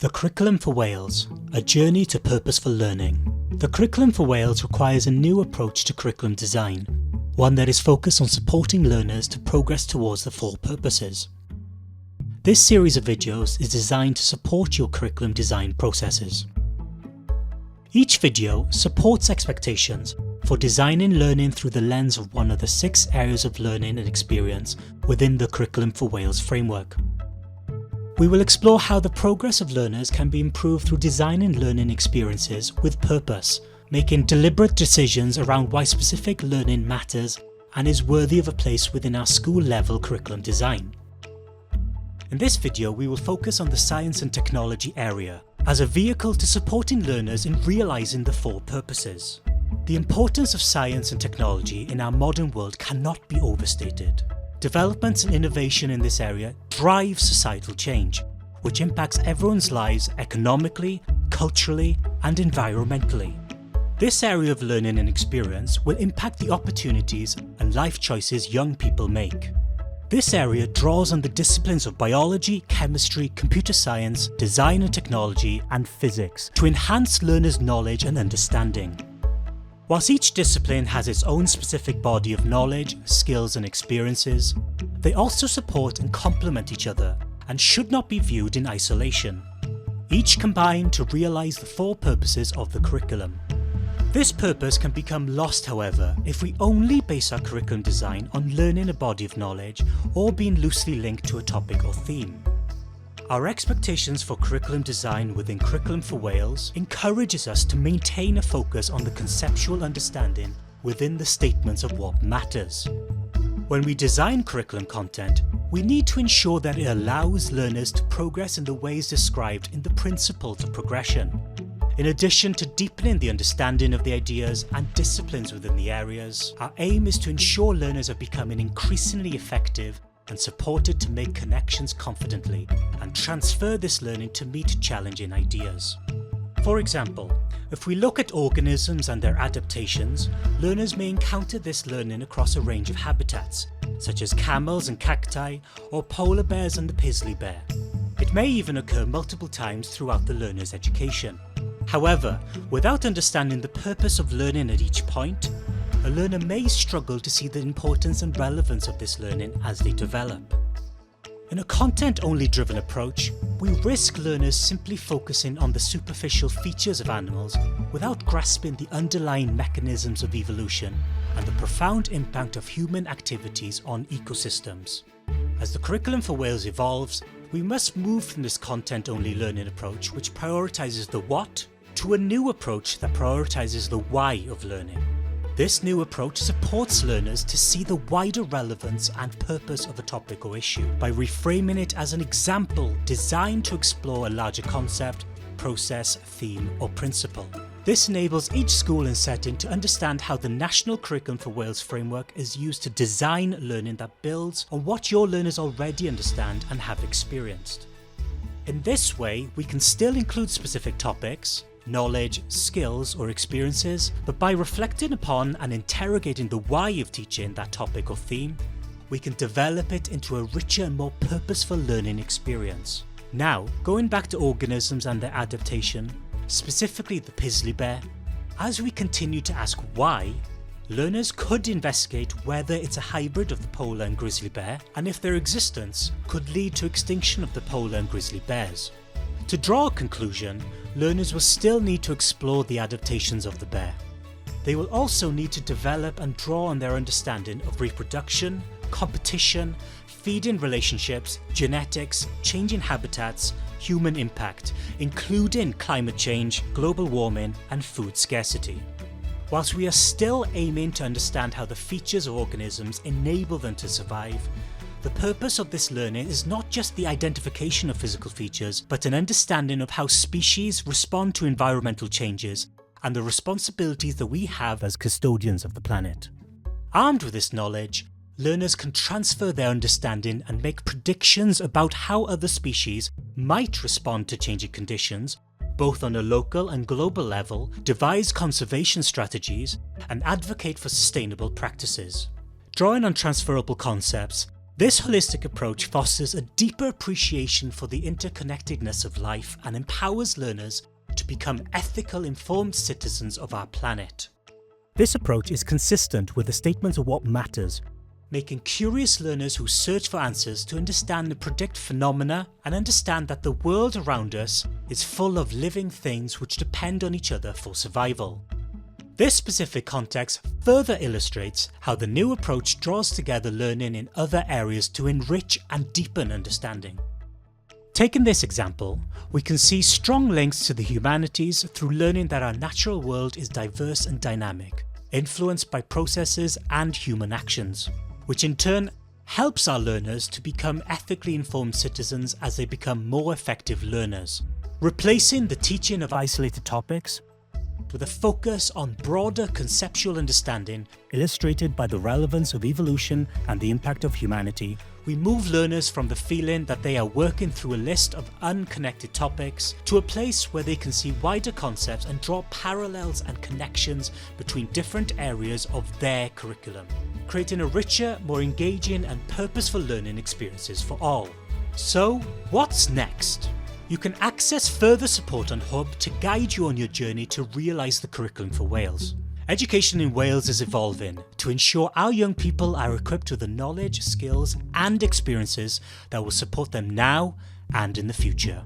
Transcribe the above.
The Curriculum for Wales, a journey to purposeful learning. The Curriculum for Wales requires a new approach to curriculum design, one that is focused on supporting learners to progress towards the four purposes. This series of videos is designed to support your curriculum design processes. Each video supports expectations for designing learning through the lens of one of the 6 areas of learning and experience within the Curriculum for Wales framework. We will explore how the progress of learners can be improved through designing learning experiences with purpose, making deliberate decisions around why specific learning matters and is worthy of a place within our school-level curriculum design. In this video, we will focus on the science and technology area as a vehicle to supporting learners in realising the 4 purposes. The importance of science and technology in our modern world cannot be overstated. Developments and innovation in this area drive societal change, which impacts everyone's lives economically, culturally, and environmentally. This area of learning and experience will impact the opportunities and life choices young people make. This area draws on the disciplines of biology, chemistry, computer science, design and technology, and physics to enhance learners' knowledge and understanding. Whilst each discipline has its own specific body of knowledge, skills and experiences, they also support and complement each other and should not be viewed in isolation. Each combine to realise the 4 purposes of the curriculum. This purpose can become lost, however, if we only base our curriculum design on learning a body of knowledge or being loosely linked to a topic or theme. Our expectations for curriculum design within Curriculum for Wales encourages us to maintain a focus on the conceptual understanding within the statements of what matters. When we design curriculum content, we need to ensure that it allows learners to progress in the ways described in the principles of progression. In addition to deepening the understanding of the ideas and disciplines within the areas, our aim is to ensure learners are becoming increasingly effective and supported to make connections confidently and transfer this learning to meet challenging ideas. For example, if we look at organisms and their adaptations, learners may encounter this learning across a range of habitats, such as camels and cacti, or polar bears and the Paisley bear. It may even occur multiple times throughout the learner's education. However, without understanding the purpose of learning at each point, a learner may struggle to see the importance and relevance of this learning as they develop. In a content-only driven approach, we risk learners simply focusing on the superficial features of animals without grasping the underlying mechanisms of evolution and the profound impact of human activities on ecosystems. As the Curriculum for Wales evolves, we must move from this content-only learning approach, which prioritises the what, to a new approach that prioritises the why of learning. This new approach supports learners to see the wider relevance and purpose of a topic or issue by reframing it as an example designed to explore a larger concept, process, theme or principle. This enables each school and setting to understand how the National Curriculum for Wales framework is used to design learning that builds on what your learners already understand and have experienced. In this way, we can still include specific topics, knowledge, skills or experiences, but by reflecting upon and interrogating the why of teaching that topic or theme, we can develop it into a richer and more purposeful learning experience. Now, going back to organisms and their adaptation, specifically the Paisley bear, as we continue to ask why, learners could investigate whether it's a hybrid of the polar and grizzly bear and if their existence could lead to extinction of the polar and grizzly bears. To draw a conclusion, learners will still need to explore the adaptations of the bear. They will also need to develop and draw on their understanding of reproduction, competition, feeding relationships, genetics, changing habitats, human impact, including climate change, global warming, and food scarcity. Whilst we are still aiming to understand how the features of organisms enable them to survive, the purpose of this learning is not just the identification of physical features, but an understanding of how species respond to environmental changes and the responsibilities that we have as custodians of the planet. Armed with this knowledge, learners can transfer their understanding and make predictions about how other species might respond to changing conditions, both on a local and global level, devise conservation strategies, and advocate for sustainable practices. Drawing on transferable concepts, This holistic approach fosters a deeper appreciation for the interconnectedness of life and empowers learners to become ethical, informed citizens of our planet. This approach is consistent with the statement of what matters, making curious learners who search for answers to understand and predict phenomena and understand that the world around us is full of living things which depend on each other for survival. This specific context further illustrates how the new approach draws together learning in other areas to enrich and deepen understanding. Taking this example, we can see strong links to the humanities through learning that our natural world is diverse and dynamic, influenced by processes and human actions, which in turn helps our learners to become ethically informed citizens as they become more effective learners, replacing the teaching of isolated topics with a focus on broader conceptual understanding illustrated by the relevance of evolution and the impact of humanity. We move learners from the feeling that they are working through a list of unconnected topics to a place where they can see wider concepts and draw parallels and connections between different areas of their curriculum, creating a richer, more engaging and purposeful learning experiences for all. So, what's next? You can access further support on Hub to guide you on your journey to realise the curriculum for Wales. Education in Wales is evolving to ensure our young people are equipped with the knowledge, skills and experiences that will support them now and in the future.